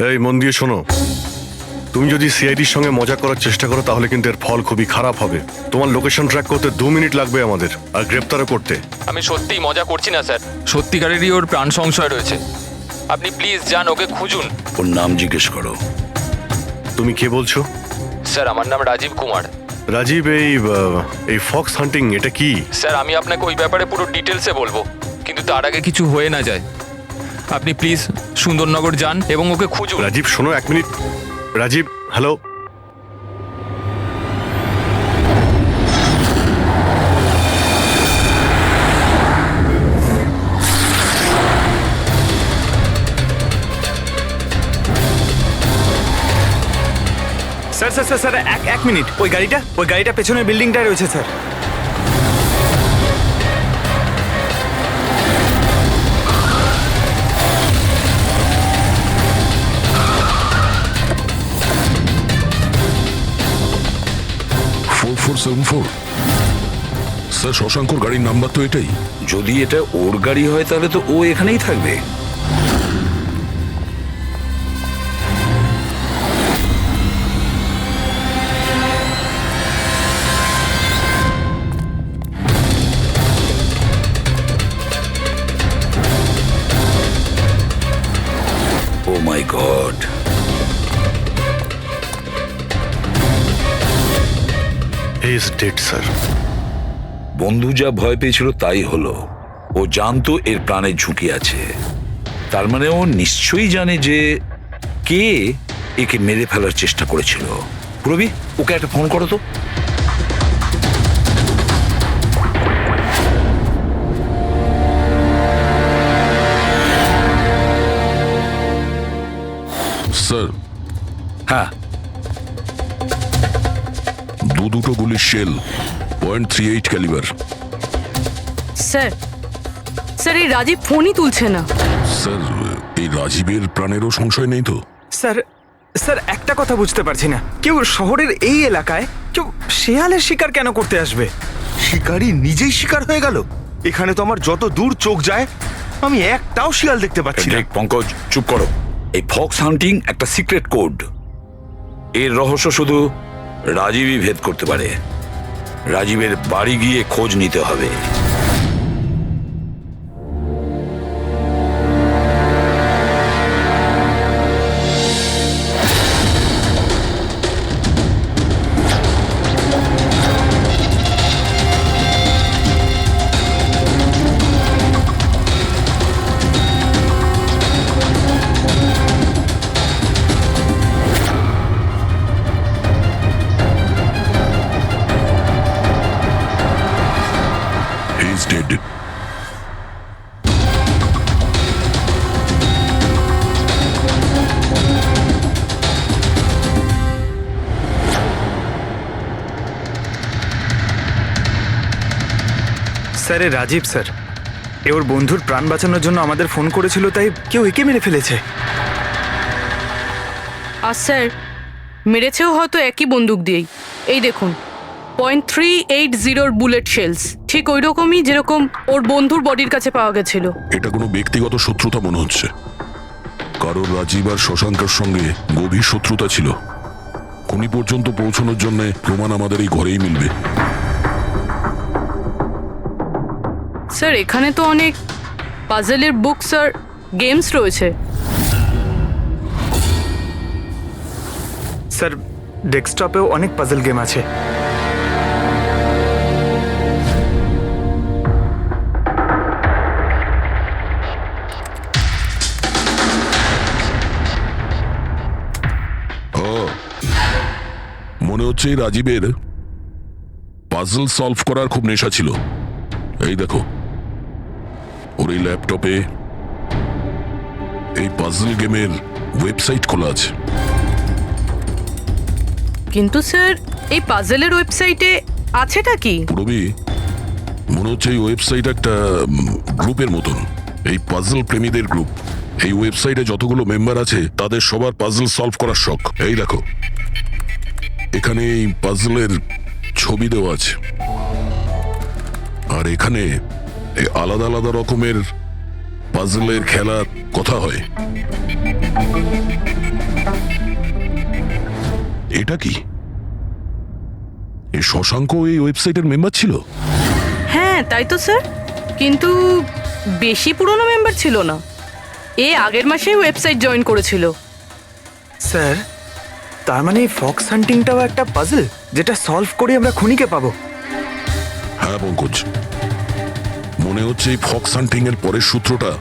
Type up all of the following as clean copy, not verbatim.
এই মন দিয়ে শোনো, তুমি যদি সিআইডির সঙ্গে মজা করার চেষ্টা করো তাহলে কিন্তু এর ফল খুবই খারাপ হবে। তোমার লোকেশন ট্র্যাক করতে 2 মিনিট লাগবে আমাদের, আর গ্রেপ্তারও করতে। আমি সত্যিই মজা করছি না স্যার, সত্যিকারেরই ওর প্রাণ সংশয় রয়েছে। আপনি প্লিজ যান, ওকে খুঁজুন। ওর নাম জিজ্ঞেস করো। তুমি কে বলছো? স্যার আমার নাম রাজীব কুমার। রাজীব, এই ফক্স হান্টিং এটা কি? স্যার আমি আপনাকে ওই ব্যাপারে পুরো ডিটেলসে বলবো, কিন্তু তার আগে কিছু হয়ে না যায়। আপনি প্লিজ সুন্দরনগর যান এবং ওকে খুঁজুন। রাজীব শোনো, 1 মিনিট। Rajiv, hello. Sir sir sir sir এক মিনিট। ওই গাড়িটা পেছনের বিল্ডিংটায় রয়েছে স্যার। স্যার শশাঙ্কর গাড়ির নাম্বার তো এটাই। যদি এটা ওর গাড়ি হয় তাহলে তো ও এখানেই থাকবে। Oh my God, he is dead sir. বন্ধু যা ভয় পেয়েছিল তাই হলো। ও জানতো এর প্রাণের ঝুঁকি আছে, তার মানে ও নিশ্চয়ই জানে যে কে একে মেরে ফেলার চেষ্টা করেছিল। প্রবি, ওকে একটা ফোন করো তো। স্যার হ্যাঁ, দুটো গুলির শেল, .38 ক্যালিবার। স্যার স্যার এই রাজীব ফোনই তুলছে না। স্যার এই রাজীবের প্রাণেরও সংশয় নেই তো? স্যার স্যার একটা কথা বুঝতে পারছি না, কেউ শহরের এই এলাকায় কেউ শেয়ালের শিকার কেন করতে আসবে? শিকারী নিজেই শিকার হয়ে গেল। এখানে তো আমার যত দূর চোখ যায় আমি একটাও শিয়াল দেখতে পাচ্ছি না। হেড্রিক, পঙ্কজ চুপ করো। এই ফক্স হান্টিং একটা সিক্রেট কোড। এর রহস্য শুধু রাজীবই ভেদ করতে পারে। রাজীবের বাড়ি গিয়ে খোঁজ নিতে হবে। He is dead. স্যার এ রাজীব স্যার, এ ওর বন্ধুর প্রাণ বাঁচানোর জন্য আমাদের ফোন করেছিল, তাই কেউ একে মেরে ফেলেছে। আর স্যার মেরেছেও হয়তো একই বন্দুক দিয়েই। এই দেখুন, .380 বুলেট শেলস, ঠিক ওই রকমই যেরকম ওর বন্ধুর বডির কাছে পাওয়া গেছিল। এটা কোনো ব্যক্তিগত শত্রুতা মনে হচ্ছে। কারোর রাজীব আর শশাঙ্কের সঙ্গে গভীর শত্রুতা ছিল। খুনি পর্যন্ত পৌঁছানোর জন্য প্রমাণ আমাদের এই ঘরেই মিলবে। স্যার এখানে তো অনেক পাজেলের বুকস আর গেমস রয়েছে। স্যার ডেস্কটপেও অনেক পাজল গেম আছে। মনে হচ্ছে এই রাজীবের পাজল সলভ করার খুব নেশা ছিল। এই দেখো, ওর এই ল্যাপটপে এই পাজল গেমের ওয়েবসাইট খোলা আছে। কিন্তু স্যার এই পাজেলের ওয়েবসাইটে আছেটা কি? পুরবি, মনে হচ্ছে এই ওয়েবসাইট একটা গ্রুপের মতন, এই পাজল প্রেমীদের গ্রুপ। এই ওয়েবসাইটে যতগুলো মেম্বার আছে তাদের সবার পাজল সলভ করার শখ। এই দেখো, এখানে এই পাজলের ছবি দেওয়া আছে, আর এখানে আলাদা আলাদা রকমের পাজলের খেলার কথা হয়। এটা কি? এই শশাঙ্ক এই ওয়েবসাইটের মেম্বার ছিল? হ্যাঁ তাই তো স্যার, কিন্তু বেশি পুরনো মেম্বার ছিল না। এ আগের মাসেই ওয়েবসাইট জয়েন করেছিল। স্যার, তার মানে ফক্স হান্টিংটাও একটা পাজল, যেটা সলভ করে আমরা খুনিকে পাবো। হ্যাঁ পঙ্কজ, মনে হচ্ছে এই ফক্স হান্টিং এর পরের সূত্রটা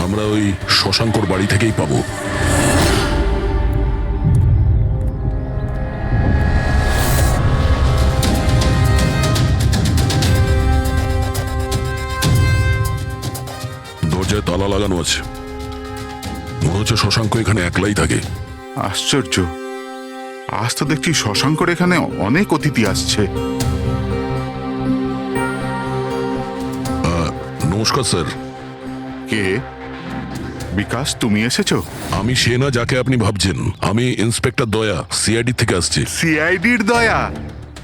আমরা ওই শশাঙ্কর বাড়ি থেকেই পাবো। দরজায় তালা লাগানো আছে, মনে হচ্ছে শশাঙ্ক এখানে একলাই থাকে। আশ্চর্য, আজ তো দেখছি শশাঙ্কর এখানে অনেক অতিথি আসছে। নমস্কার স্যার। কে? বিকাশ, তুমি এসেছো? আমি সে না যাকে আপনি ভাবছেন। আমি ইন্সপেক্টর দয়া, সিআইডি থেকে আসছি। সিআইডির দয়া?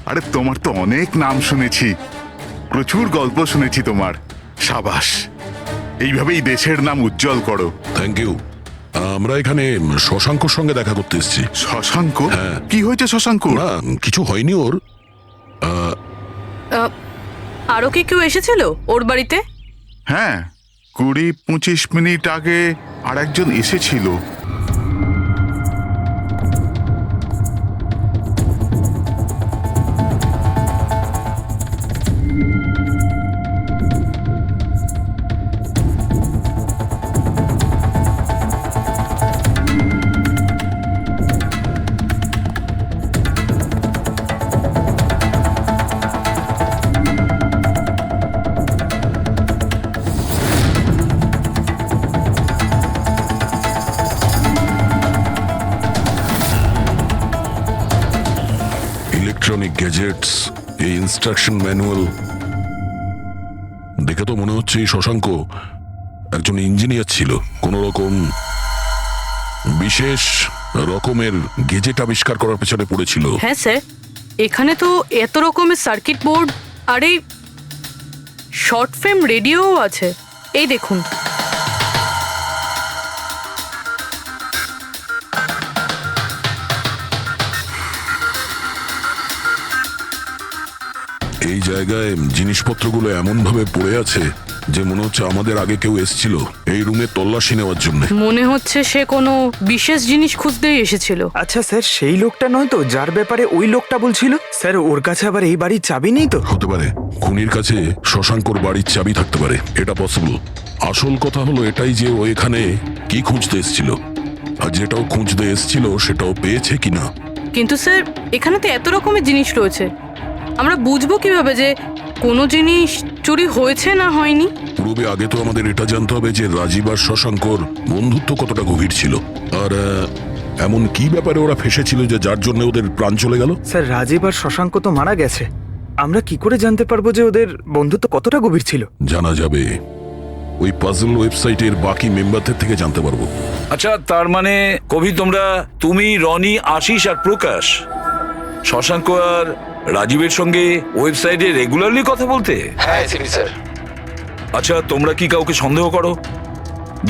আরে তোমার তো অনেক নাম শুনেছি, প্রচুর গল্প শুনেছি তোমার। সাবাস, এইভাবেই দেশের নাম উজ্জ্বল করো। Thank you. আমরা এখানে শশাঙ্কর সঙ্গে দেখা করতে এসেছি। শশাঙ্ক? হ্যাঁ। কি হয়েছে শশাঙ্ক? না, কিছু হয়নি ওর। আরও কি কেউ এসেছিল ওর বাড়িতে? হ্যাঁ, 20-25 মিনিট আগে আর একজন এসেছিল। ইলেকট্রনিক গ্যাজেটস, এই ইনস্ট্রাকশন ম্যানুয়াল দেখে তো মনে হচ্ছে এই শশাঙ্ক একজন ইঞ্জিনিয়ার ছিল। কোনো রকম বিশেষ রকমের গেজেট আবিষ্কার করার পেছনে পড়েছিল। হ্যাঁ স্যার, এখানে তো এত রকমের সার্কিট বোর্ড আর এই শর্ট ফ্রেম রেডিওও আছে। এই দেখুন। এই জায়গায় জিনিসপত্রগুলো এমন ভাবে পড়ে আছে যে মনে হচ্ছে আমাদের আগে কেউ এসেছিল এই রুমে তল্লাশি নেওয়ার জন্য। মনে হচ্ছে সে কোনো বিশেষ জিনিস খুঁজতেই এসেছিল। আচ্ছা স্যার, সেই লোকটা নয় তো যার ব্যাপারে ওই লোকটা বলছিল? স্যার, ওর কাছে আবার এই বাড়ির চাবি নেই তো? হতে পারে খুনির কাছে শশাঙ্কর বাড়ির চাবি থাকতে পারে, এটা পসিবল। আসল কথা হলো এটাই যে ও এখানে কি খুঁজতে এসেছিল, আর যেটাও খুঁজতে এসেছিল সেটাও পেয়েছে কিনা। কিন্তু স্যার, এখানে তো এত রকমের জিনিস রয়েছে, আমরা বুঝবো কিভাবে যে কোনো জিনিস চুরি হয়েছে না হয়নি? পূর্বে আগে তো আমাদের এটা জানতে হবে যে রাজীব আর শশাঙ্কর বন্ধুত্ব কতটা গভীর ছিল, আর এমন কি ব্যাপারে ওরা ফেসেছিল যে যার জন্য ওদের প্রাণ চলে গেল। স্যার, রাজীব আর শশাঙ্ক তো মারা গেছে, আমরা কি করে জানতে পারবো যে ওদের বন্ধুত্ব কতটা গভীর ছিল? জানা যাবে ওই পাজল ওয়েবসাইটের বাকি মেম্বারদের থেকে জানতে পারবো। আচ্ছা, তার মানে কবি তুমি, রনি, আশিস আর প্রকাশ শশাঙ্ক আর রাজীবের সঙ্গে ওয়েবসাইটে রেগুলারলি কথা বলতে? হ্যাঁ এসিপি স্যার। আচ্ছা, তোমরা কি কাউকে সন্দেহ করো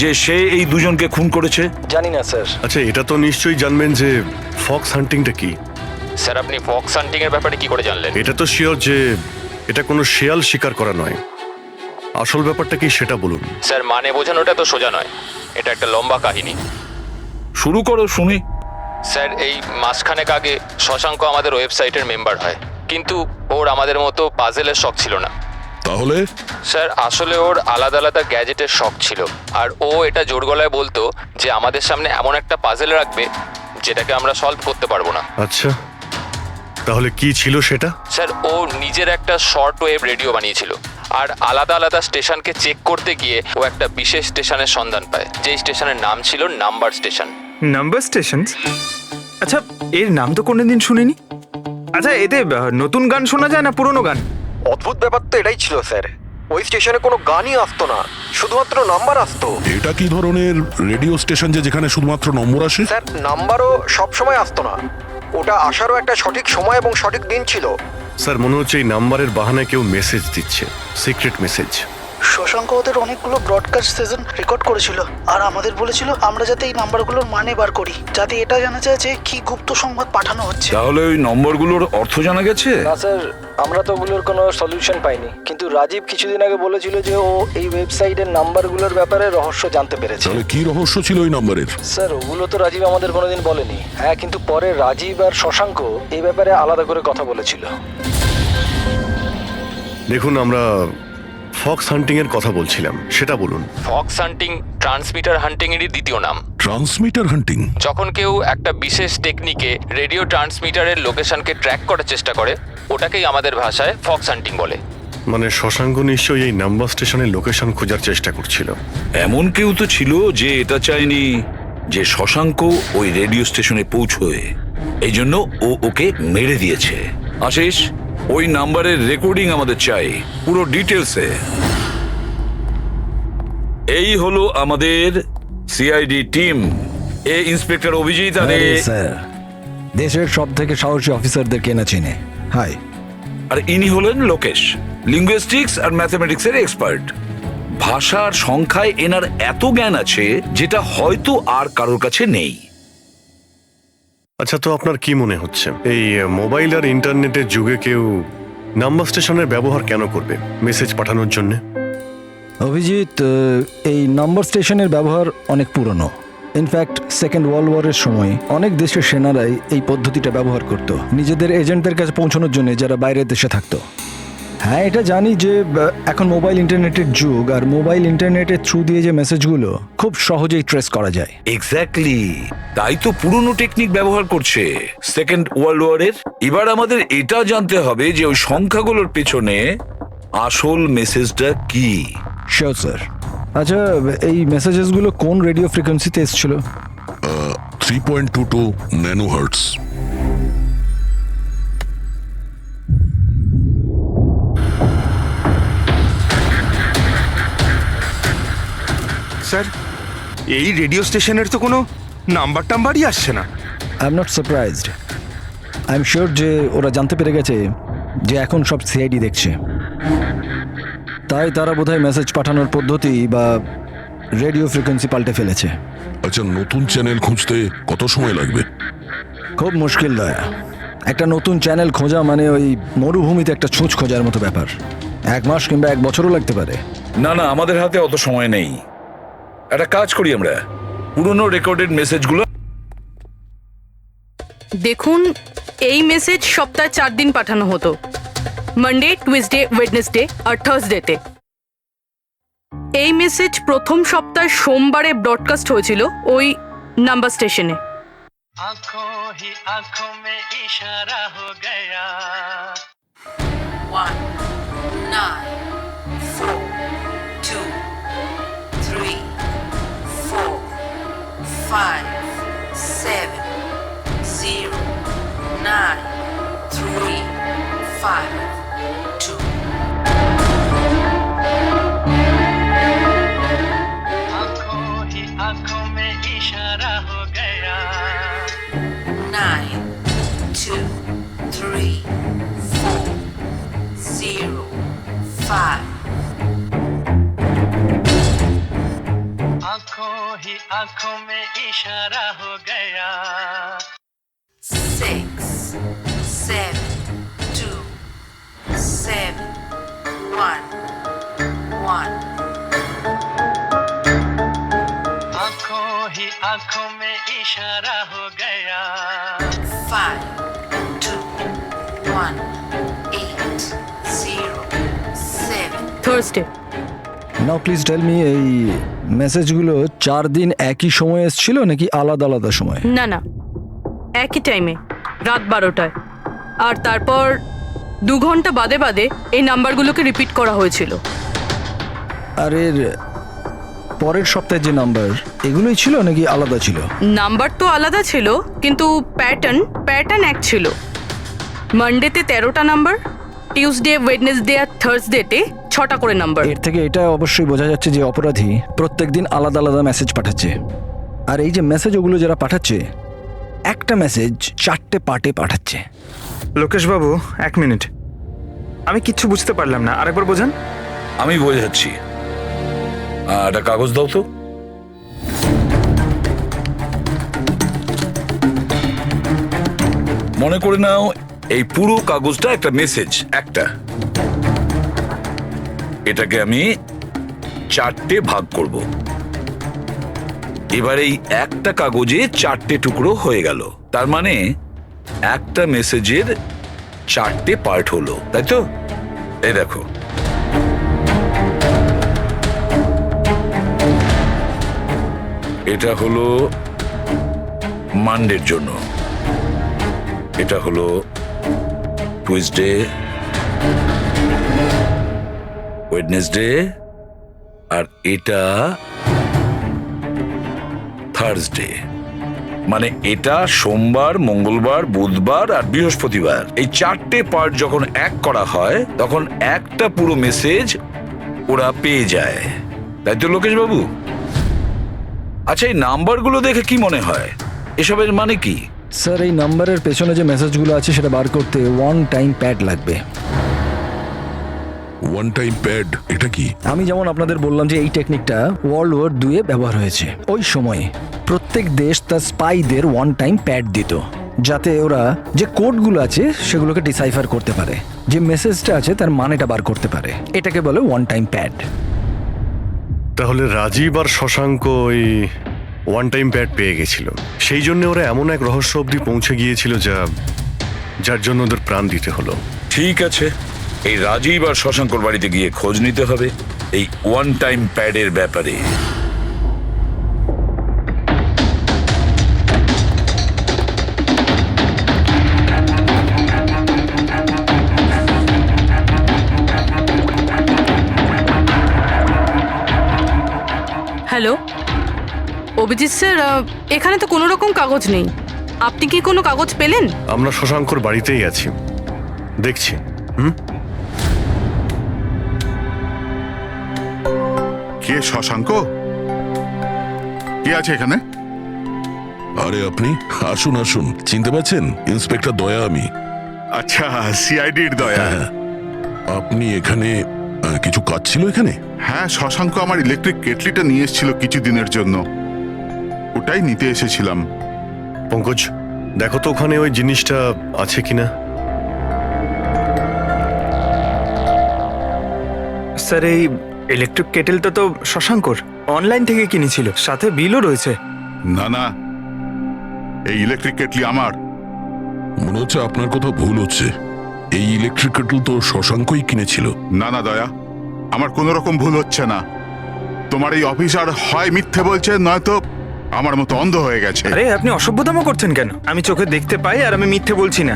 যে সে এই দুজনকে খুন করেছে? জানি না স্যার। আচ্ছা, এটা তো নিশ্চয়ই জানবেন যে ফক্স হান্টিংটা কি। স্যার, আপনি ফক্স হান্টিং এর ব্যাপারে কি করে জানলেন? এটা তো শিওর যে এটা কোনো শেয়াল শিকার করা নয়। আসল ব্যাপারটা কি সেটা বলুন। স্যার, মানে বোঝানোটা তো সোজা নয়, এটা একটা লম্বা কাহিনী। শুরু করো শুনি। স্যার, এই মাসখানেক আগে শশাঙ্ক আমাদের ওয়েবসাইটের মেম্বার হয়, কিন্তু ওর আমাদের মতো পাজেলের শখ ছিল না। তাহলে স্যার, আসলে ওর আলাদা আলাদা গ্যাজেটের শখ ছিল, আর ও এটা জোর গলায় বলতো যে আমাদের সামনে এমন একটা পাজেল রাখবে যেটাকে আমরা সলভ করতে পারবো না। আচ্ছা, তাহলে কি ছিল সেটা? স্যার, ও নিজের একটা শর্ট ওয়েভ রেডিও বানিয়েছিল, আর আলাদা আলাদা স্টেশনকে চেক করতে গিয়ে ও একটা বিশেষ স্টেশনের সন্ধান পায়, যেই স্টেশনের নাম ছিল নাম্বার স্টেশন। Number station? আচ্ছা, এর নাম তো কোনোদিন শুনিনি। আচ্ছা, এতে নতুন গান শোনা যায় না পুরনো গান? অদ্ভুত ব্যাপার তো এটাই ছিল স্যার, ওই স্টেশনে কোনো গানই আসতো না, শুধুমাত্র নাম্বার আসতো। এটা কি ধরনের রেডিও স্টেশন যে যেখানে শুধুমাত্র নম্বর আসে? স্যার, নাম্বারও সব সময় আসতো না, ওটা আসারও একটা সঠিক সময় এবং সঠিক দিন ছিল। স্যার, মনে হচ্ছে এই নাম্বারের বাহানায় কেউ মেসেজ দিচ্ছে, সিক্রেট মেসেজ। শশাঙ্ক ওদের অনেকগুলো ব্রডকাস্ট সেশন রেকর্ড করেছিল আর আমাদের বলেছিল আমরা যাতে এই নাম্বারগুলোর মানে বার করি, যাতে এটা জানা যায় যে কি গুপ্ত সংবাদ পাঠানো হচ্ছে। তাহলে ওই নম্বরগুলোর অর্থ জানা গেছে? না স্যার, আমরা তো ওগুলোর কোনো সলিউশন পাইনি, কিন্তু রাজীব কিছুদিন আগে বলেছিল যে ও এই ওয়েবসাইটের নাম্বারগুলোর ব্যাপারে রহস্য জানতে পেরেছে। তাহলে কি রহস্য ছিল ওই নাম্বারের? স্যার ওগুলো তো রাজীব আমাদের কোনোদিন বলেনি। হ্যাঁ, কিন্তু পরে রাজীব আর শশাঙ্ক এই ব্যাপারে আলাদা করে কথা বলেছিল। দেখুন, আমরা ফক্স হান্টিং এর কথা বলছিলাম, সেটা বলুন। ফক্স হান্টিং ট্রান্সমিটার হান্টিং এরই দ্বিতীয় নাম। ট্রান্সমিটার হান্টিং? যখন কেউ একটা বিশেষ টেকনিকে রেডিও ট্রান্সমিটারের লোকেশনকে ট্র্যাক করার চেষ্টা করে, ওটাকেই আমাদের ভাষায় ফক্স হান্টিং বলে। মানে শশাঙ্ক নিশ্চয়ই এই নাম্বার স্টেশনের লোকেশন খোঁজার চেষ্টা করছিল। এমন কেউ তো ছিল যে এটা চায়নি যে শশাঙ্ক ওই রেডিও স্টেশনে পৌঁছয়, এই জন্য ও ওকে মেরে দিয়েছে। আশিস, ওই নাম্বারের রেকর্ডিং আমাদের চাই, পুরো ডিটেলসে। এই হলো আমাদের সিআইডি টিম। এ ইন্সপেক্টর অভিজিৎ আর স্যার, দেশের সব থেকে সাহসী অফিসারদের কেনা চিনে। হাই। আর ইনি হলেন লোকেশ, লিঙ্গুইস্টিক্স আর ম্যাথমেটিক্সের এক্সপার্ট। ভাষার সংখ্যায় এনার এত জ্ঞান আছে যেটা হয়তো আর কারোর কাছে নেই। আচ্ছা, তো আপনার কি মনে হচ্ছে এই মোবাইল আর ইন্টারনেটের যুগে কেউ নাম্বার স্টেশনের ব্যবহার কেন করবে মেসেজ পাঠানোর জন্য? অভিজিৎ, এই নম্বর স্টেশনের ব্যবহার অনেক পুরনো। ইনফ্যাক্ট সেকেন্ড ওয়ার্ল্ড ওয়ারের সময় অনেক দেশের সেনারাই এই পদ্ধতিটা ব্যবহার করত নিজেদের এজেন্টদের কাছে পৌঁছানোর জন্য, যারা বাইরের দেশে থাকতো। হ্যাঁ, এটা জানি যে এখন মোবাইল ইন্টারনেটের যুগ, আর মোবাইল ইন্টারনেটের থ্রু দিয়ে যে মেসেজগুলো খুব সহজেই ট্রেস করা যায়। এক্স্যাক্টলি, তাই তো পুরনো টেকনিক ব্যবহার করছে সেকেন্ড ওয়ার্ল্ড ওয়ারের। এবার আমাদের এটা জানতে হবে যে ওই সংখ্যাগুলোর পেছনে আসল মেসেজটা কি। Sure sir. আচ্ছা, এই মেসেজেসগুলো কোন রেডিও ফ্রিকোয়েন্সিতে এসেছিল? 3.22 ন্যানোহার্টস। স্যার, এই রেডিও স্টেশনের তো কোনো নাম্বার টাম্বারই আসছে না। I am not surprised. I am sure যে ওরা জানতে পেরে গেছে যে এখন সব সিআইডি দেখছে, তাই তারা বোধহয় মেসেজ পাঠানোর পদ্ধতি বা রেডিও ফ্রিকোয়েন্সি পাল্টে ফেলেছে। আচ্ছা, নতুন চ্যানেল খুঁজতে কত সময় লাগবে? খুব মুশকিল দয়া। একটা নতুন চ্যানেল খোঁজা মানে ওই মরুভূমিতে একটা ছুঁচ খোঁজার মতো ব্যাপার। 1 মাস কিংবা 1 বছরও লাগতে পারে। না না, আমাদের হাতে অত সময় নেই। একটা কাজ করি, আমরা পুরনো রেকর্ডেড মেসেজগুলো দেখুন, এই মেসেজ সপ্তাহে 4 দিন পাঠানো হতো, মানডে, টুইসডে, ওয়েডনেসডে আর থার্সডেতে। এই মেসেজ প্রথম সপ্তাহে সোমবারে ব্রডকাস্ট হয়েছিল ওই নাম্বার স্টেশনে। आँखों ही आँखों में इशारा हो गया। 1 9 4 2 3 4 5 7 0 9 3 5 2। आँखों ही आँखों में इशारा हो गया। 9 2 3 4 0 5। आँखों ही आँखों में इशारा हो गया। 6 7 2 7 1 1। आँखों ही आँखों में इशारा हो गया। 5 2 1 8 0 7। Thursday. Now please tell me, এই মেসেজগুলো 4 দিন একই সময়ে এসেছিল নাকি আলাদা আলাদা সময়? না না, একই টাইমে, রাত 12টায়। আর তারপর 2 ঘন্টা বাদে বাদে এই নাম্বারগুলোকে রিপিট করা হয়েছিল। আর এর পরের সপ্তাহে যে নাম্বার, এগুলোই ছিল নাকি আলাদা ছিল? নাম্বার তো আলাদা ছিল, কিন্তু প্যাটার্ন এক ছিল। মানডেতে 13টা নাম্বার, টিউসডে, ওয়েডনেসডে আর থার্সডেতে 6টা করে নাম্বার। এর থেকে এটা অবশ্যই বোঝা যাচ্ছে যে অপরাধী প্রত্যেকদিন আলাদা আলাদা মেসেজ পাঠাচ্ছে। আর এই যে মেসেজ ওগুলো যারা পাঠাচ্ছে, একটা মেসেজ 4টে পার্টে পাঠাচ্ছে। লোকেশ বাবু, 1 মিনিট, আমি কিচ্ছু বুঝতে পারলাম না, আরেকবার বোঝান। আমি বোঝাচ্ছি। একটা কাগজ দাও তো। মনে করে নাও এই পুরো কাগজটা একটা মেসেজ, একটা। এটাকে আমি 4টে ভাগ করব। এবার এই একটা কাগজে 4টে টুকরো হয়ে গেল, তার মানে একটা মেসেজের 4টে পার্ট হলো, তাই তো? এই দেখো, এটা হলো মানডের জন্য, এটা হলো টুইসডে, ওয়েডনেসডে, আর এটা থার্সডে। মানে এটা সোমবার, মঙ্গলবার, বুধবার আর বৃহস্পতিবার। এই 4টে পার্ট যখন এক করা হয় তখন একটা পুরো মেসেজ ওরা পেয়ে যায়, তাই তো লোকেশ বাবু? আচ্ছা, এই নাম্বারগুলো দেখে কি মনে হয়, এসবের মানে কি? স্যার, এই নাম্বারের পেছনে যে মেসেজগুলো আছে সেটা বার করতে ওয়ান টাইম প্যাড লাগবে। ওয়ান টাইম প্যাড এটা কি? আমি যেমন আপনাদের বললাম যে এই টেকনিকটা ওয়ার্ল্ড ওয়ার 2-এ ব্যবহার হয়েছে। ওই সময়ে প্রত্যেক দেশ তার স্পাইদের ওয়ান টাইম প্যাড দিত, যাতে ওরা যে কোডগুলো আছে সেগুলোকে ডিসাইফার করতে পারে, যে মেসেজটা আছে তার মানেটা বার করতে পারে। এটাকে বলে ওয়ান টাইম প্যাড। তাহলে রাজীব আর শশাঙ্ক ওই ওয়ান টাইম প্যাড পেয়ে গেছিল, সেই জন্য ওরা এমন এক রহস্য অবধি পৌঁছে গিয়েছিল যার জন্য ওদের প্রাণ দিতে হলো। ঠিক আছে, এই রাজীব আর শশাঙ্কর বাড়িতে গিয়ে খোঁজ নিতে হবে এই ওয়ান টাইম প্যাডের ব্যাপারে। হ্যালো অভিজিৎ স্যার, এখানে তো কোনো রকম কাগজ নেই। আপনি কি কোনো কাগজ পেলেন? আমরা শশাঙ্কর বাড়িতেই আছি, দেখছি। কে শশাঙ্ক? কে আছে এখানে? আরে আপনি আসুন আসুন, চিনতে পারছেন? ইন্সপেক্টর দয়া আমি। আচ্ছা, সিআইডির দয়া। আপনি এখানে কিছু কাজ ছিল এখানে? হ্যাঁ, শশাঙ্ক আমার ইলেকট্রিক কেটলিটা নিয়ে এসেছিল কিছুদিনের জন্য, ওটাই নিতে এসেছিলাম। পঙ্কজ, দেখো তো ওখানে ওই জিনিসটা আছে কিনা। স্যার, এই ইলেকট্রিক কেটেলটা তো শশাঙ্কর অনলাইন থেকে কিনেছিল, সাথে বিলও রয়েছে। না না, এই ইলেকট্রিক কেটলি আমার। মনে হচ্ছে আপনার কোথাও ভুল হচ্ছে। এই ইলেকট্রিক কেটল তো শশাঙ্কই কিনেছিল। না না দয়া, আমার কোনো রকম ভুল হচ্ছে না। তোমার এই অফিসার হয় মিথ্যে বলছে, নয়তো আমার মতো অন্ধ হয়ে গেছে। আরে আপনি অসভ্যতামো করছেন কেন? আমি চোখে দেখতে পাই আর আমি মিথ্যে বলছি না।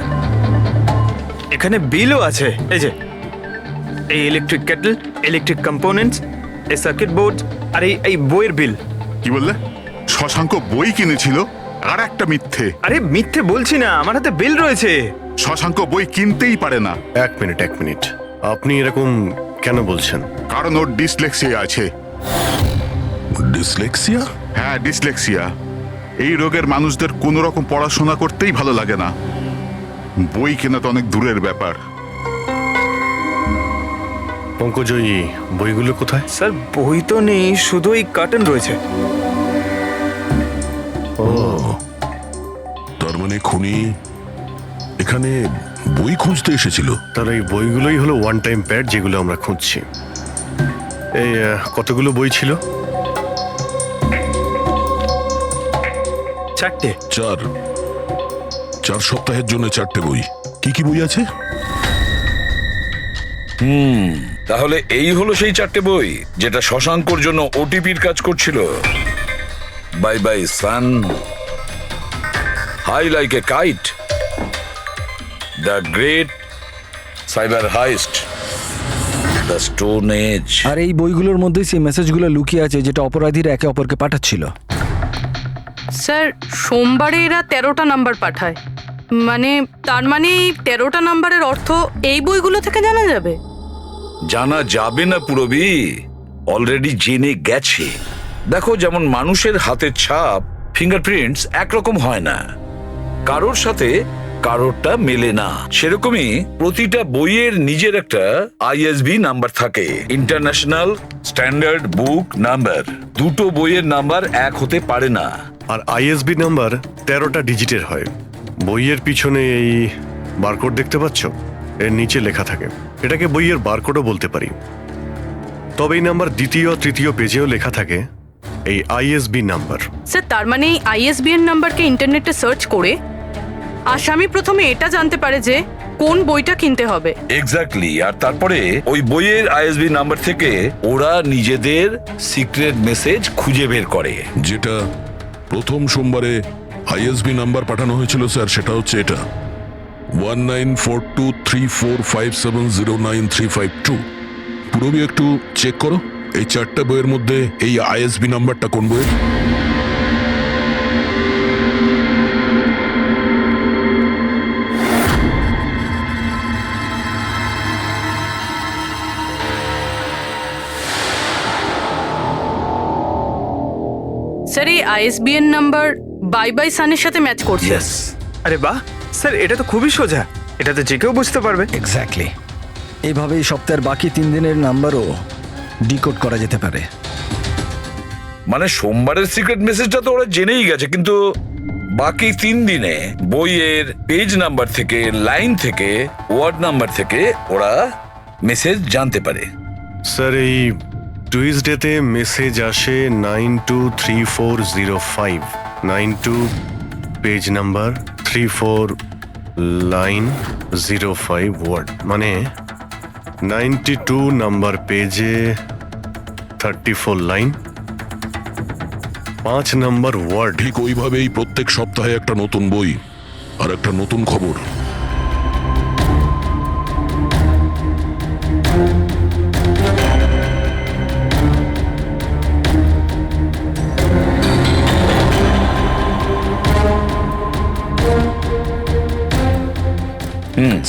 এখানে বিলও আছে, এই যে এই ইলেকট্রিক কেটল, ইলেকট্রিক কম্পোনেন্টস, এই সার্কিট বোর্ড আর এই বইয়ের বিল। কি বললে? শশাঙ্ক বই কিনেছিল? আর একটা মিথ্যে। আরে মিথ্যে বলছি না, আমার হাতে বিল রয়েছে। শশাঙ্ক বই কিনতেই পারে না। এক মিনিট, আপনি এরকম কেন বলছেন? কারণ ওর ডিসলেক্সিয়া আছে। ডিসলেক্সিয়া? হ্যাঁ, ডিসলেক্সিয়া। এই রোগের মানুষদের কোনো রকম পড়াশোনা করতেই ভালো লাগে না। বই কেনা তো অনেক দূরের ব্যাপার। পঙ্কজ, ওই বইগুলো কোথায়? স্যার, বই তো নেই, শুধু এই কার্টন রয়েছে। তার মানে খুনি এখানে বই খুঁজতে এসেছিল। তাহলে এই বইগুলোই হলো ওয়ান টাইম প্যাড যেগুলো আমরা খুঁজছি। এই কতগুলো বই ছিল? 4টে। 4 সপ্তাহের জন্য 4টে বই। কি কি বই আছে? তাহলে এই হলো সেই 4টে বই যেটা শশাঙ্কর জন্য ওটিপির কাজ করছিল। Bye bye sun, high like a kite, the great cyber heist, the stone age. আর এই বইগুলোর মধ্যেই সেই মেসেজগুলো লুকিয়ে আছে যেটা অপরাধীরা একে অপরকে পাঠাচ্ছিল। স্যার, সোমবারে এরা 13টা নাম্বার পাঠায়, মানে তার মানে এই 13টা নাম্বারের অর্থ এই বইগুলো থেকে জানা যাবে? জানা যাবে না পুরবি, অলরেডি জেনে গেছে। দেখো, যেমন মানুষের হাতের ছাপ, ফিঙ্গারপ্রিন্টস একরকম হয় না। কারোর সাথে কারোরটা মেলে না। সেরকমই প্রতিটা বইয়ের নিজের একটা আইএসবি নাম্বার থাকে, ইন্টারন্যাশনাল স্ট্যান্ডার্ড বুক নাম্বার। দুটো বইয়ের নাম্বার এক হতে পারে না। আর আইএসবি নাম্বার 13টা ডিজিটের হয়। বইয়ের পিছনে এই বারকোড দেখতে পাচ্ছ, এর নিচে লেখা থাকে। এটাকে বইয়ের বারকোডও বলতে পারি। তবে এই নাম্বার দ্বিতীয় তৃতীয় পেজেও লেখা থাকে, এই আইএসবি নাম্বার। স্যার তার মানে এই আইএসবিএন নাম্বারকে ইন্টারনেটে সার্চ করে আসামি প্রথমে এটা জানতে পারে যে কোন বইটা কিনতে হবে। এক্স্যাক্টলি। আর তারপরে ওই বইয়ের আইএসবি নাম্বার থেকে ওরা নিজেদের সিক্রেট মেসেজ খুঁজে বের করে। যেটা প্রথম সোমবারে আইএসবি নাম্বার পাঠানো হয়েছিল স্যার, সেটা হচ্ছে এটা 194234570935 পুরবি একটু চেক করো এই 4টা বইয়ের মধ্যে এই আইএসবি নাম্বারটা কোন বইয়ের। স্যার এই আইএসবিএন নাম্বার বাই বাই সানের সাথে ম্যাচ করছে। আরে বাহ স্যার, এটা তো খুবই সোজা, এটা তো যে কেউ বুঝতে পারবে। এক্স্যাক্টলি। এইভাবেই সপ্তাহের বাকি 3 দিনের নাম্বারও ডিকোড করা যেতে পারে। মানে সোমবারের সিক্রেট মেসেজটা তো ওরা জেনেই গেছে, কিন্তু বাকি 3 দিনে বইয়ের পেজ নাম্বার থেকে, লাইন থেকে, ওয়ার্ড নাম্বার থেকে ওরা মেসেজ জানতে পারে। স্যার এই টুইসডেতে মেসেজ আসে 923405, 92 পেজ নাম্বার, 34 লাইন, 05 ওয়ার্ড, মানে 92 নাম্বার পেজে 34 লাইন, 5 নাম্বার ওয়ার্ড। ঠিক ওইভাবেই প্রত্যেক সপ্তাহে একটা নতুন বই আর একটা নতুন খবর।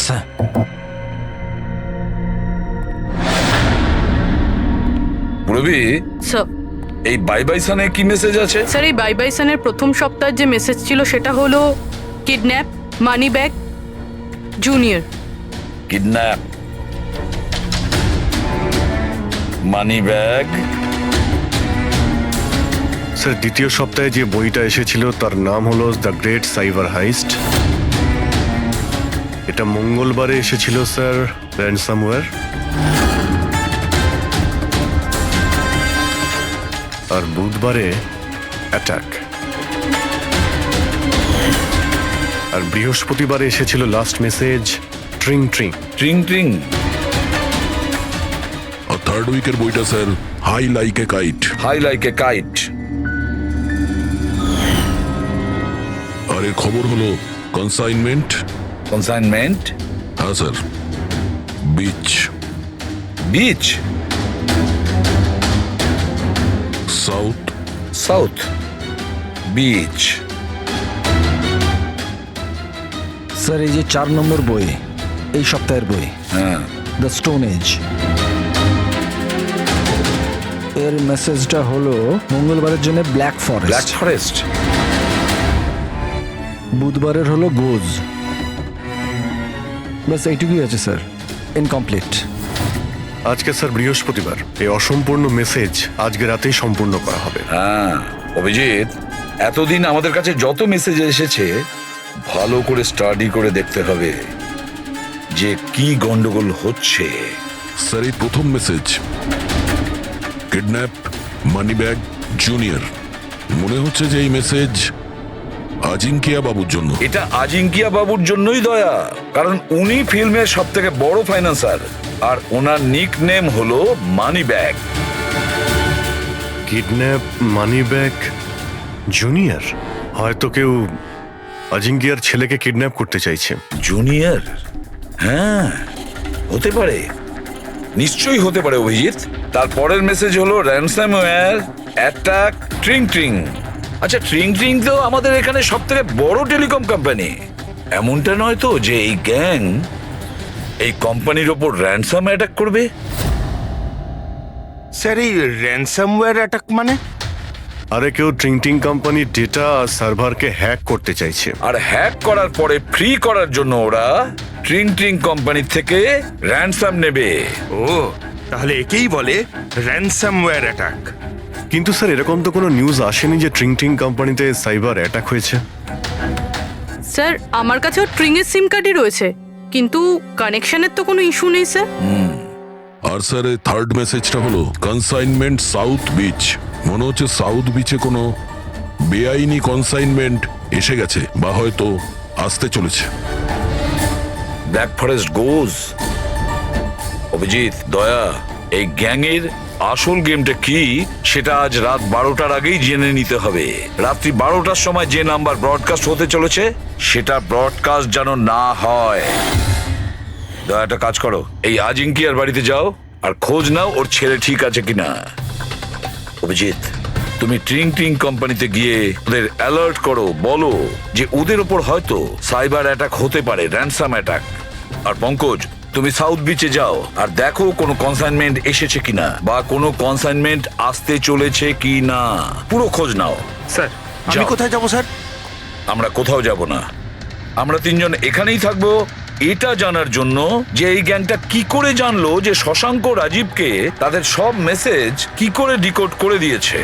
স্যার রবি, স্যার এই বাই বাই সানে কি মেসেজ আছে? স্যার এই বাই বাই সানের প্রথম সপ্তাহের যে মেসেজ ছিল সেটা হলো kidnap, money bag, junior. Kidnap, money bag. Sir দ্বিতীয় সপ্তাহে যে বইটা এসেছিল তার নাম হলো দ্য গ্রেট সাইবার হাইস্ট। এটা মঙ্গলবারে এসেছিল স্যার, র্যানসামওয়্যার। আর বুধবারে অ্যাটাক। আর বৃহস্পতিবারে এসেছিল last message tring tring. Tring tring. আর থার্ড উইকের বইটা sir high like a kite. High like a kite. আর এর খবর হলো কনসাইনমেন্ট। কনসাইনমেন্ট? হ্যাঁ sir. Beach. Beach? South. South beach. Sir এই যে 4 নম্বর বই, এই সপ্তাহের বই, হ্যাঁ, দ্য স্টোন এজ, এর মেসেজটা হলো মঙ্গলবারের জন্য ব্ল্যাক ব্ল্যাক ফরেস্ট, ফরেস্ট। বুধবারের হলো গোজ। বাস এইটুকুই আছে স্যার, ইনকমপ্লিট। আজকে স্যার বৃহস্পতিবার, এই অসম্পূর্ণ মেসেজ আজকে রাতেই সম্পূর্ণ করা হবে। হ্যাঁ অভিজিৎ, এতদিন আমাদের কাছে যত মেসেজ এসেছে ভালো করে স্টাডি করে দেখতে হবে যে কি গন্ডগোল হচ্ছে। স্যার এই প্রথম message kidnap, money bag, junior. মনে হচ্ছে যে এই মেসেজ আজিঙ্কিয়া বাবুর জন্য। এটা আজিঙ্কিয়া বাবুর জন্যই দয়া, কারণ উনি ফিল্মের সব থেকে বড় ফাইন্যান্সার আর ওনার নিক নেম হলো money bag. Kidnap, money bag, junior. হয়তো কেউ আজিঙ্কিয়ার ছেলেকে কিডন্যাপ করতে চাইছে। জুনিয়র? হ্যাঁ হতে পারে, নিশ্চয়ই হতে পারে অভিজিৎ। তারপরের মেসেজ হলো র্যানসামওয়্যার, অ্যাটাক, ট্রিং ট্রিং। আচ্ছা ট্রিং ট্রিং তো আমাদের এখানে সব থেকে বড় টেলিকম কোম্পানি। এমনটা নয় তো যে এই গ্যাং এই কোম্পানির ওপর র্যানসাম অ্যাটাক করবে? স্যার এই র্যানসামওয়্যার অ্যাটাক মানে? আরে কেউ ট্রিংটিং কোম্পানির ডেটা আর সার্ভারকে হ্যাক করতে চাইছে। আর হ্যাক করার পরে ফ্রি করার জন্য ওরা ট্রিং ট্রিং কোম্পানি থেকে র্যানসাম নেবে। ও তাহলে একেই বলে র্যানসামওয়্যার অ্যাটাক। কিন্তু স্যার এরকম তো কোনো নিউজ আসেনি যে ট্রিংটিং কোম্পানিতে সাইবার অ্যাটাক হয়েছে। স্যার আমার কাছেও ট্রিংয়ের সিম কার্ডই রয়েছে, কিন্তু কানেকশনের তো কোনো ইস্যু নেই স্যার। আর স্যার এই থার্ড মেসেজটা হলো কনসাইনমেন্ট সাউথ বিচ। মনে হচ্ছে সাউথ বিচে কোনো বেআইনি কনসাইনমেন্ট এসে গেছে বা হয়তো আসতে চলেছে। ব্ল্যাক ফরেস্ট গোজ। অভিজিৎ, দয়া, এই গ্যাংয়ের আসল গেমটা কি সেটা আজ রাত 12টার আগেই জেনে নিতে হবে। রাত্রি 12টার সময় যে নাম্বার ব্রডকাস্ট হতে চলেছে সেটা ব্রডকাস্ট যেন না হয়। দয়া, একটা কাজ করো, এই আজিঙ্কিয়ার বাড়িতে যাও আর খোঁজ নাও ওর ছেলে ঠিক আছে কিনা। অভিজিৎ, তুমি ট্রিং ট্রিং কোম্পানিতে গিয়ে ওদের অ্যালার্ট করো, বলো যে ওদের ওপর হয়তো সাইবার অ্যাটাক হতে পারে, র্যানসাম অ্যাটাক। আর পঙ্কজ, তুমি সাউথ বিচে যাও আর দেখো কোনো কনসাইনমেন্ট এসেছে কিনা বা কোনো কনসাইনমেন্ট আসতে চলেছে কিনা, পুরো খোঁজ নাও। স্যার আমি যাও। কোথায় যাব স্যার? আমরা কোথাও যাব না, আমরা তিনজন এখানেই থাকবো এটা জানার জন্য যে এই গ্যাংটা কি করে জানলো যে শশাঙ্ক রাজীবকে তাদের সব মেসেজ কি করে ডিকোড করে দিয়েছে।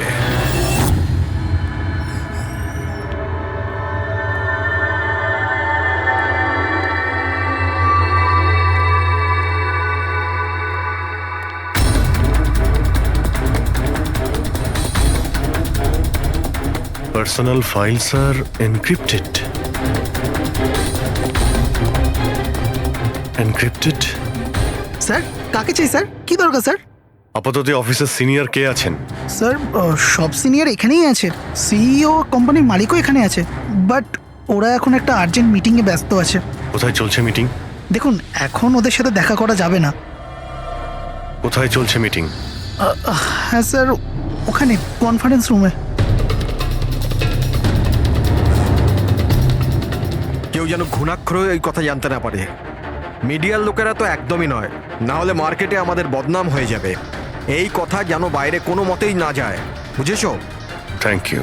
পার্সোনাল ফাইলস আর এনক্রিপ্টেড। এনক্রিপ্টেড? স্যার কাকে চাই স্যার? কি দরকার স্যার? আপাতত অফিসের সিনিয়র কে আছেন? স্যার সব সিনিয়র এখানেই আছে, সিইও কোম্পানির মালিকও এখানে আছে, বাট ওরা এখন একটা আর্জেন্ট মিটিংয়ে ব্যস্ত আছে। কোথায় চলছে মিটিং? দেখুন এখন ওদের সাথে দেখা করা যাবে না। কোথায় চলছে মিটিং? হ্যাঁ স্যার, ওখানে কনফারেন্স রুমে। কেউ যেন ঘুণাক্ষর এই কথা জানতে না পারে। মিডিয়ার লোকেরা তো একদমই নয়, না হলে মার্কেটে আমাদের বদনাম হয়ে যাবে। এই কথা যেন বাইরে কোনো মতেই না যায়, বুঝেছো? Thank you.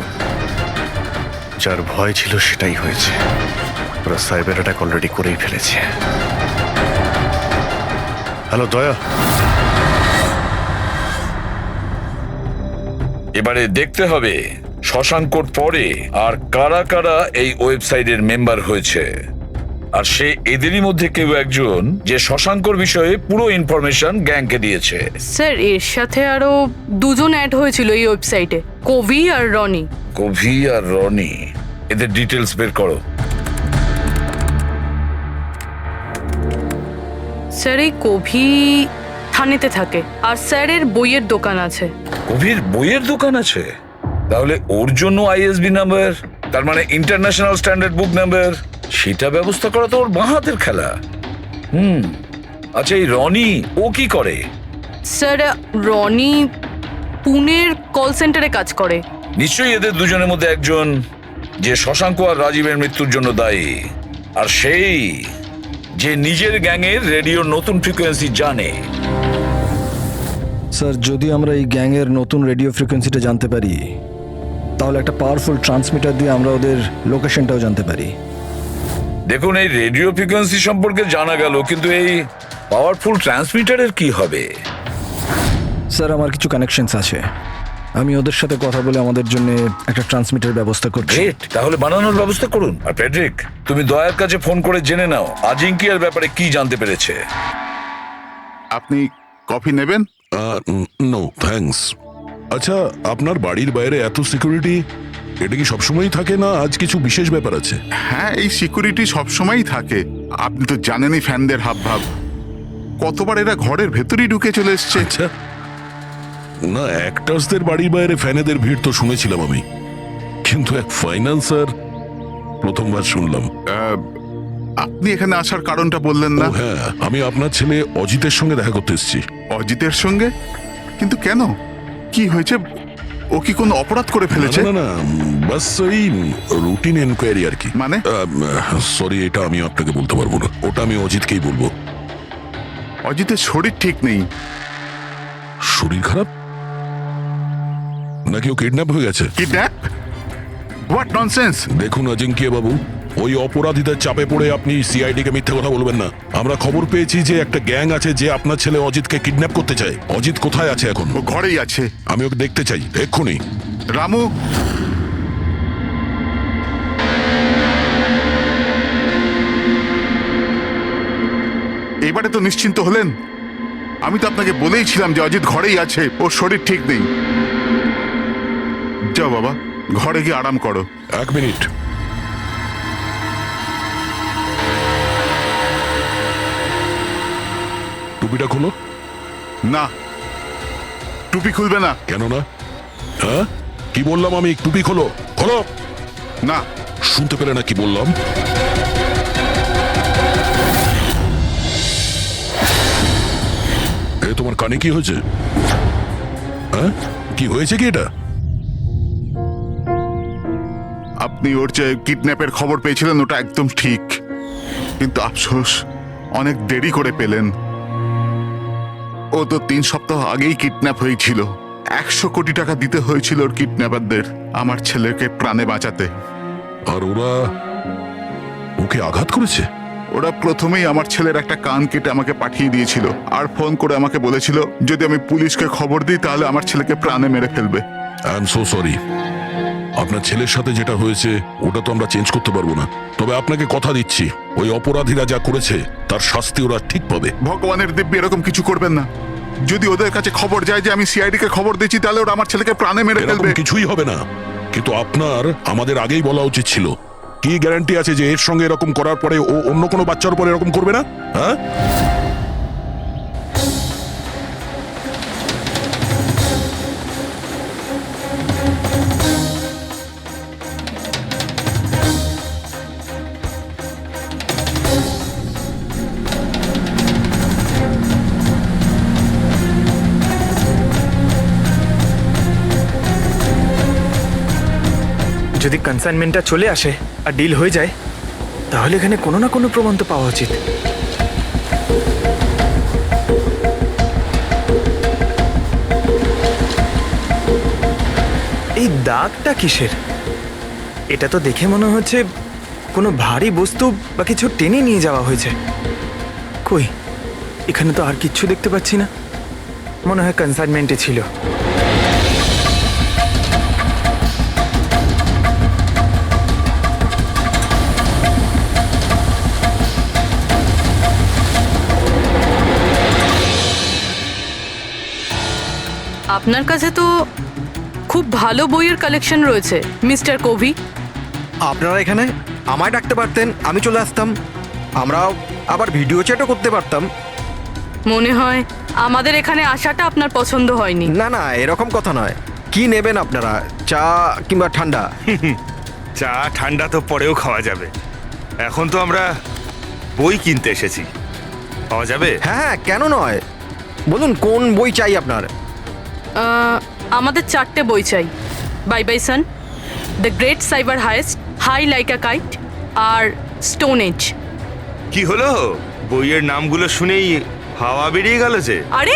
যার ভয় ছিল সেটাই হয়েছে, ওরা সাইবার অ্যাটাক অলরেডি করেই ফেলেছে। হ্যালো দয়া, এবারে দেখতে হবে শশাঙ্কর পরে আর কারা কারা এই ওয়েবসাইটের মেম্বার হয়েছে, আর সে এদেরই মধ্যে কেউ একজন যে শশাঙ্কর বিষয়ে পুরো ইনফরমেশন গ্যাংকে দিয়েছে। স্যার এর সাথে আরো দুজন অ্যাড হয়েছিল এই ওয়েবসাইটে, কবি আর রনি। কভি আর রনি, এদের ডিটেলস বের করো। স্যার এই কবি থানেতে থাকে, আর স্যারের বইয়ের দোকান আছে। কভির বইয়ের দোকান আছে? তাহলে ওর জন্য আইএসবি নাম্বার, তার মানে ইন্টারন্যাশনাল স্ট্যান্ডার্ড বুক নাম্বার, সেটা ব্যবস্থা করা তো ওর বাঁ হাতের খেলা। আচ্ছা, এই রনি ও কি করে? স্যার রনি পুনের কল সেন্টারে কাজ করে। নিশ্চয়ই এদের দুজনের মধ্যে একজন যে শশাঙ্ক আর রাজীবের মৃত্যুর জন্য দায়ী, আর সেই যে নিজের গ্যাংয়ের রেডিওর নতুন ফ্রিকোয়েন্সি জানে। স্যার যদি আমরা এই গ্যাংয়ের নতুন রেডিও ফ্রিকোয়েন্সিটা জানতে পারি, তাহলে একটা পাওয়ারফুল ট্রান্সমিটার দিয়ে আমরা ওদের লোকেশনটাও জানতে পারি। দেখুন, এই রেডিও ফ্রিকোয়েন্সি সম্পর্কে জানা গেল, কিন্তু এই পাওয়ারফুল ট্রান্সমিটারের কি হবে? স্যার আমার কিছু কানেকশনস আছে, আমি ওদের সাথে কথা বলে আমাদের জন্য একটা ট্রান্সমিটার ব্যবস্থা করছি। গ্রেট, তাহলে বানানোর ব্যবস্থা করুন। আর প্যাড্রিক, তুমি দয়ার কাছে ফোন করে জেনে নাও আজিঙ্কিয়ার ব্যাপারে কি জানতে পেরেছে। আপনি কফি নেবেন? No thanks. আচ্ছা, আপনার বাড়ির বাইরে এত সিকিউরিটি, এটা কি সবসময়ই থাকে না আজ কিছু বিশেষ ব্যাপার আছে? হ্যাঁ, এই সিকিউরিটি সবসময়ই থাকে। আপনি তো জানেনই ফ্যানদের হাবভাব। কতবার এরা ঘরের ভেতরেই ঢুকে চলে এসছে। আচ্ছা, না অ্যাক্টার্সদের বাড়ির বাইরে ফ্যানেদের ভিড় তো শুনেছিলাম আমি, কিন্তু এক ফাইন্যান্সার প্রথমবার শুনলাম। আপনি এখানে আসার কারণটা বললেন না? ও হ্যাঁ, আমি আপনার ছেলে অজিতের সঙ্গে দেখা করতে এসেছি। অজিতের সঙ্গে? কিন্তু কেন, কি হয়েছে? ও কি কোনো অপরাধ করে ফেলেছে? না না, বাস ওই রুটিন এনকোয়ারি আর কি। মানে? সরি, এটা আমি আপনাকে বলতে পারবো না, ওটা আমি অজিতকেই বলবো। অজিতের শরীর ঠিক নেই। শরীর খারাপ? নাকি ও কিডন্যাপ হয়ে গেছে? কিডন্যাপ? What nonsense! দেখুন অজিঙ্ক্য বাবু, ওই অপরাধীদের চাপে পড়ে আপনি সিআইডি কে মিথ্যে কথা বলবেন না। আমরা খবর পেয়েছি যে একটা গ্যাং আছে যে আপনার ছেলে অজিতকে কিডন্যাপ করতে চায়। অজিত কোথায় আছে এখন? ও ঘরেই আছে। আমি ওকে দেখতে চাই এক্ষুনি। রামু, এবারে তো নিশ্চিন্ত হলেন? আমি তো আপনাকে বলেইছিলাম যে অজিত ঘরেই আছে, ওর শরীর ঠিক নেই। যাও বাবা, ঘরে গিয়ে আরাম করো। 1 মিনিট। টুপিটা খোলো। না, টুপি খুলবে না। কেন না? হ্যাঁ, কি বললাম আমি? টুপি খোলো, খোলো। না। শুনতে পেলে না কি বললাম? এ তোমার কানে কি হয়েছে? হ্যাঁ, কি হয়েছে কি এটা? আপনি ওর যে কিডন্যাপের খবর পেয়েছিলেন ওটা একদম ঠিক, কিন্তু আফসোস অনেক দেরি করে পেলেন। ও তো 3 সপ্তাহ আগেই কিডন্যাপ হয়েছিল। 100 কোটি টাকা দিতে হয়েছিল ওর কিডন্যাপারদের আমার ছেলেকে প্রাণে বাঁচাতে। আর ওরা ওকে আঘাত করেছে? ওরা প্রথমেই আমার ছেলের একটা কান কেটে আমাকে পাঠিয়ে দিয়েছিল আর ফোন করে আমাকে বলেছিল যদি আমি পুলিশকে খবর দিই তাহলে আমার ছেলেকে প্রাণে মেরে ফেলবে। I am so sorry. আপনার ছেলের সাথে যেটা হয়েছে ওটা তো আমরা চেঞ্জ করতে পারবো না, তবে আপনাকে কথা দিচ্ছি ওই অপরাধীরা যা করেছে তার শাস্তি ওরা ঠিক পাবে। ভগবানের দিব্যি এরকম কিছু করবেন না। যদি ওদের কাছে খবর যায় যে আমি সিআইডি কে খবর দিচ্ছি তাহলে ওরা আমার ছেলেকে প্রাণে মেরে ফেলবে। কিছুই হবে না, কিন্তু আপনার আমাদের আগেই বলা উচিত ছিল। কি গ্যারান্টি আছে যে এর সঙ্গে এরকম করার পরে ও অন্য কোনো বাচ্চার উপর এরকম করবে না? হ্যাঁ, যদি কনসাইনমেন্টটা চলে আসে আর ডিল হয়ে যায় তাহলে এখানে কোনো না কোনো প্রমাণ তো পাওয়া উচিত। এই দাগটা কিসের? এটা তো দেখে মনে হচ্ছে কোনো ভারী বস্তু বা কিছু টেনে নিয়ে যাওয়া হয়েছে। কই, এখানে তো আর কিচ্ছু দেখতে পাচ্ছি না। মনে হয় কনসাইনমেন্টে ছিল। আপনার কাছে তো খুব ভালো বইয়ের কালেকশন রয়েছে মিস্টার কোভি। আপনারা এখানে আমায় ডাকতে পারতেন, আমি চলে আসতাম। আমরাও আবার ভিডিও চ্যাটও করতে পারতাম। মনে হয় আমাদের এখানে আসাটা আপনার পছন্দ হয়নি। না না, এরকম কথা নয়। কি নেবেন আপনারা, চা কিংবা ঠান্ডা? চা ঠান্ডা তো পরেও খাওয়া যাবে, এখন তো আমরা বই কিনতে এসেছি। পাওয়া যাবে? হ্যাঁ হ্যাঁ, কেন নয়, বলুন কোন বই চাই আপনার? আমাদের 4টে বই চাই। Bye bye son, the great cyber heist, high like a kite আর স্টোন এজ। কি হলো, বইয়ের নামগুলো শুনেই হাওয়া বেরিয়ে গেল যে? আরে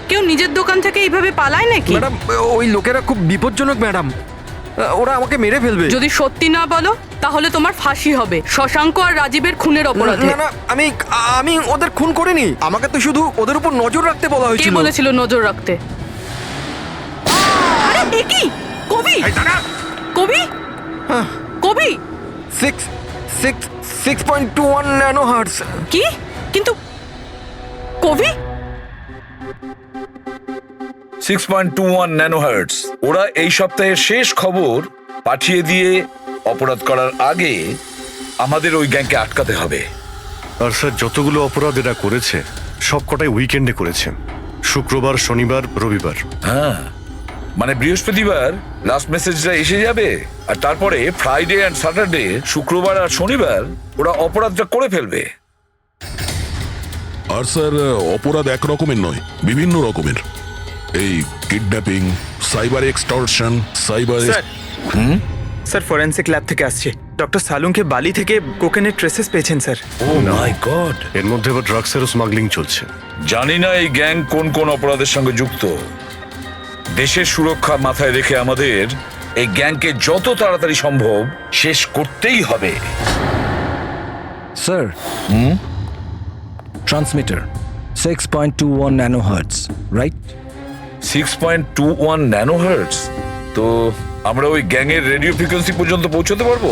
কেউ নিজের দোকান থেকে এইভাবে পালায় নাকি? ম্যাডাম, ওই লোকেরা খুব বিপজ্জনক ম্যাডাম, ওরা আমাকে মেরে ফেলবে। যদি সত্যি না বলো তাহলে তোমার ফাঁসি হবে শশাঙ্ক আর রাজীবের খুনের অপরাধে। না না, আমি ওদের খুন করিনি। আমাকে তো শুধু ওদের উপর নজর রাখতে বলা কে হয়েছিল। বলেছিল নজর রাখতে? আরে এ কি? কবি, কবি, কবি 6.21 ন্যানো হার্টজ। কি? কিন্তু কবি 6.21 ন্যানোহার্টজ। ওরা এই সপ্তাহের শেষ খবর পাঠিয়ে দিয়ে অপরাধ করার আগে আমাদের ওই গ্যাংকে আটকাতে হবে। আর স্যার, যতগুলো অপরাধ এরা করেছে সবকটাই উইকেন্ডে করেছে, শুক্রবার, শনিবার, রবিবার। হ্যাঁ, মানে বৃহস্পতিবার লাস্ট মেসেজটা এসে যাবে আর তারপরে ফ্রাইডে অ্যান্ড স্যাটারডে, শুক্রবার আর শনিবার ওরা অপরাধটা করে ফেলবে। আর স্যার, অপরাধ এক রকমের নয়, বিভিন্ন রকমের। এই kidnapping, cyber extortion, cyber. Sir forensic lab থেকে আসছে। ডক্টর সালুংকে বালি থেকে কোকেনের ট্রেসেস পেয়েছেন স্যার। O my god! এর মধ্যে আবার ড্রাগসেরও স্মাগলিং চলছে। জানি না এই গ্যাং কোন কোন অপরাধের সঙ্গে যুক্ত। দেশের সুরক্ষা মাথায় রেখে আমাদের এই গ্যাংকে যত তাড়াতাড়ি সম্ভব শেষ করতেই হবে। Sir, transmitter 6.21 nanohertz, right? 6.21 nanohertz. তো আমরা ওই গ্যাংয়ের রেডিও ফ্রিকোয়েন্সি পর্যন্ত পৌঁছতে পারবো?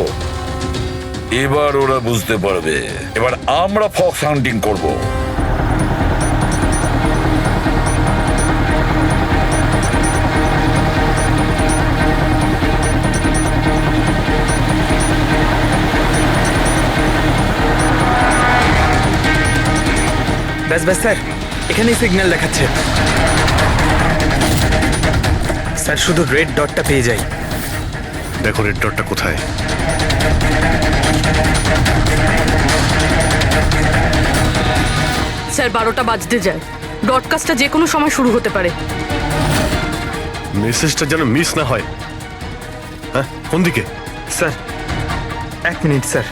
এবার ওরা বুঝতে পারবে, এবার আমরা ফক্স হান্টিং করব। ব্যাস ব্যাস স্যার, এখানেই সিগন্যাল দেখাচ্ছে। স্যার, শুধু রেড ডটটা পেয়ে যাই। দেখো রেড ডটটা কোথায়। স্যার 12টা বাজতে যায়, ব্রডকাস্টটা যে কোনো সময় শুরু হতে পারে। মেসেজটা যেন মিস না হয়। হ্যাঁ, কোন দিকে? Sir 1 minute sir.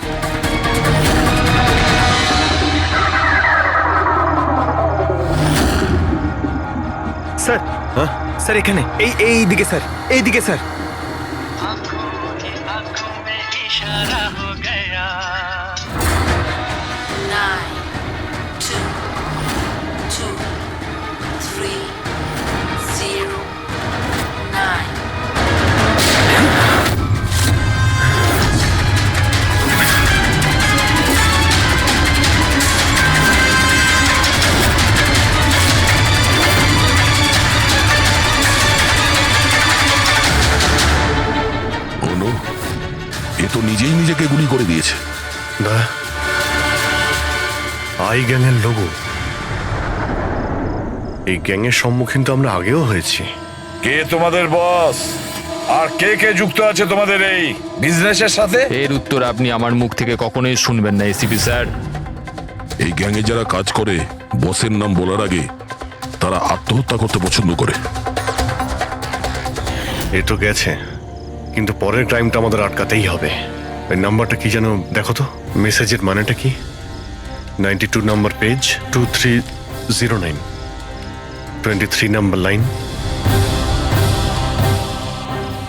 স্যার, হ্যাঁ স্যার এখানে, এই দিকে স্যার, এই দিকে sir. Nine, two, two, three, zero, nine. অনু, এ তো নিজেই নিজেকে গুলি করে দিয়েছে। না, আই গ্যাংয়ের লোগো। এই গ্যাংয়ের সম্মুখীন তো আমরা আগেও হয়েছি। কে তোমাদের বস আর কে কে যুক্ত আছে তোমাদের এই বিজনেসের সাথে? এর উত্তর আপনি আমার মুখ থেকে কখনোই শুনবেন না এসিপি স্যার। এই গ্যাংয়ে যারা কাজ করে বসের নাম বলার আগে তারা আত্মহত্যা করতে পছন্দ করে। এ তো গেছে, কিন্তু পরের ক্রাইমটা আমাদের আটকাতেই হবে। ওই নাম্বারটা কি যেন দেখো তো, মেসেজের মানেটা কি? 92 নাম্বার পেজ, 2309, 23 নাম্বার লাইন।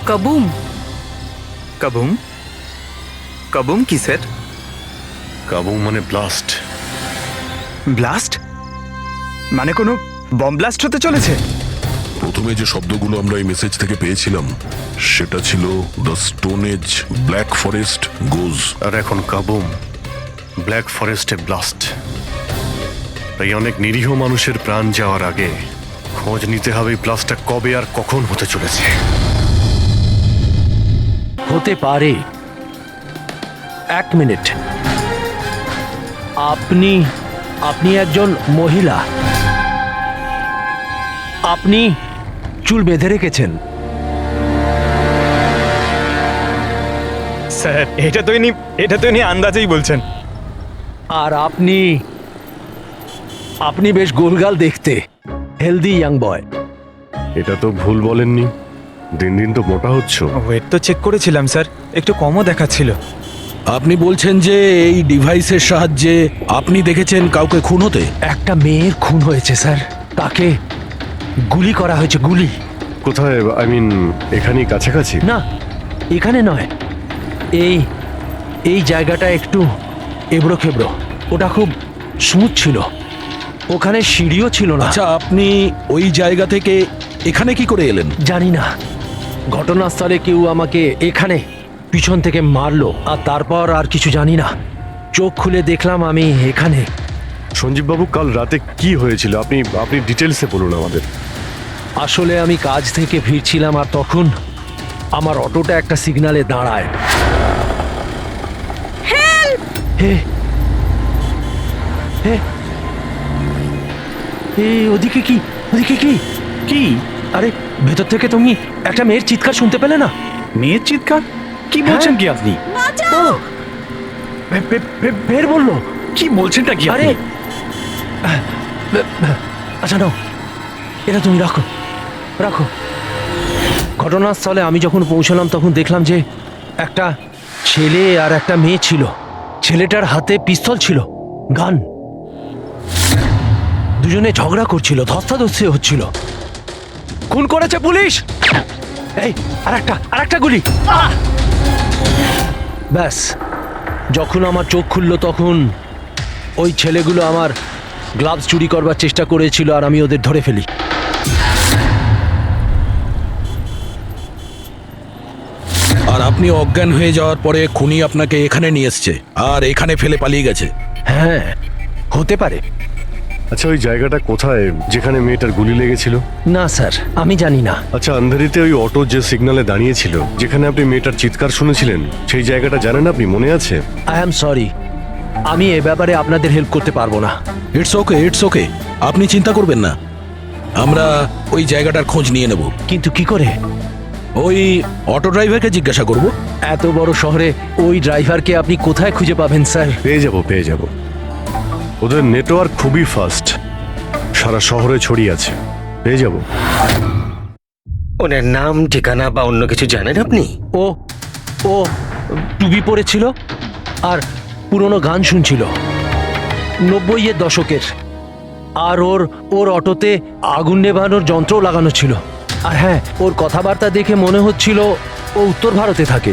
কাবুম। কাবুম? কাবুম কি স্যার? কাবুম মানে ব্লাস্ট। ব্লাস্ট? মানে কোনো বম ব্লাস্ট হতে চলেছে? প্রথমে যে শব্দগুলো আমরা এই মেসেজ থেকে পেয়েছিলাম সেটা ছিল the stone age, black forest goes. আর এখন কাবুম, ব্ল্যাক ফরেস্টে ব্লাস্ট। তাই অনেক নিরীহ মানুষের প্রাণ যাওয়ার আগে খোঁজ নিতে হবে এই ব্লাস্টটা কবে আর কখন হতে চলেছে। হতে পারে। 1 মিনিট, আপনি একজন মহিলা, আপনি চুল বেঁধে রেখেছেন। স্যার, এটা তো ইনি আন্দাজেই বলছেন। আর আপনি বেশ গোলগাল দেখতে, হেলদি ইয়াং বয়। এটা তো ভুল বলেননি, দিন দিন তো মোটা হচ্ছ। ওয়েট তো চেক করেছিলাম স্যার, একটু কমও দেখাচ্ছিল। আপনি বলছেন যে এই ডিভাইসের সাহায্যে আপনি দেখেছেন কাউকে খুন হতে? একটা মেয়ের খুন হয়েছে স্যার, তাকে গুলি করা হয়েছে, গুলি। কোথায়? আই মিন এখানেই কাছাকাছি? না, এখানে নয়, এই জায়গাটা একটু এবড়ো খেবড়ো, ওটা খুব স্মুথ ছিল, ওখানে সিঁড়িও ছিল না। আচ্ছা, আপনি ওই জায়গা থেকে এখানে কি করে এলেন? জানি না, ঘটনাস্থলে কেউ আমাকে এখানে পিছন থেকে মারলো, আর তারপর আর কিছু জানি না। চোখ খুলে দেখলাম আমি এখানে। সঞ্জীব বাবু, কাল রাতে কি হয়েছিল আপনি ডিটেলসে বলুন আমাদের। আসলে আমি কাজ থেকে ফিরছিলাম, আর তখন আমার অটোটা একটা সিগন্যালে দাঁড়ায়। ওদিকে কি? কি? আরে ভেতর থেকে তুমি একটা মেয়ের চিৎকার শুনতে পেলে না? মেয়ের চিৎকার? কি বলছেন কি আপনি? বের বললো। কি বলছেনটা কি? আরে আচ্ছা নাও, এটা তুমি রাখো। ঘটনাস্থলে আমি যখন পৌঁছলাম তখন দেখলাম যে একটা ছেলে আর একটা মেয়ে ছিল। ছেলেটার হাতে পিস্তল ছিল, গান। দুজনে ঝগড়া করছিল, ধস্তাধস্তি হচ্ছিল। খুন করেছে পুলিশ। এই আরেকটা গুলি। ব্যাস, যখন আমার চোখ খুললো তখন ওই ছেলেগুলো আমার গ্লাভস চুরি করবার চেষ্টা করেছিল আর আমি ওদের ধরে ফেলি। আর আপনি অজ্ঞান হয়ে যাওয়ার পরে খুনি আপনাকে এখানে নিয়ে এসছে আর এখানে ফেলে পালিয়ে গেছে। হ্যাঁ, হতে পারে। আচ্ছা, ওই জায়গাটা কোথায় যেখানে মেয়েটার গুলি লেগেছিল? না স্যার, আমি জানি না। আচ্ছা, আন্ধেরিতে ওই অটো যে সিগন্যালে দাঁড়িয়েছিল, যেখানে আপনি মেয়েটার চিৎকার শুনেছিলেন, সেই জায়গাটা জানেন আপনি? মনে আছে? আই অ্যাম সরি, আমি এ ব্যাপারে আপনাদের হেল্প করতে পারবো না। ইটস ওকে, আপনি চিন্তা করবেন না, আমরা ওই জায়গাটার খোঁজ নিয়ে নেব। কিন্তু কি করে? ওই অটো ড্রাইভারকে জিজ্ঞাসা করব। এত বড় শহরে ওই ড্রাইভারকে আপনি কোথায় খুঁজে পাবেন স্যার? পেয়ে যাব। ওদের নেটওয়ার্ক খুবই ফাস্ট, সারা শহরে ছড়িয়ে আছে। পেয়ে যাব। ওনার নাম, ঠিকানা বা অন্য কিছু জানেন আপনি? ও টুপি পরেছিল আর পুরনো গান শুনছিল 90-এর দশকের। আর ওর অটোতে আগুন নেভানোর যন্ত্রও লাগানো ছিল। আর হ্যাঁ, ওর কথাবার্তা দেখে মনে হচ্ছিল ও উত্তর ভারতে থাকে।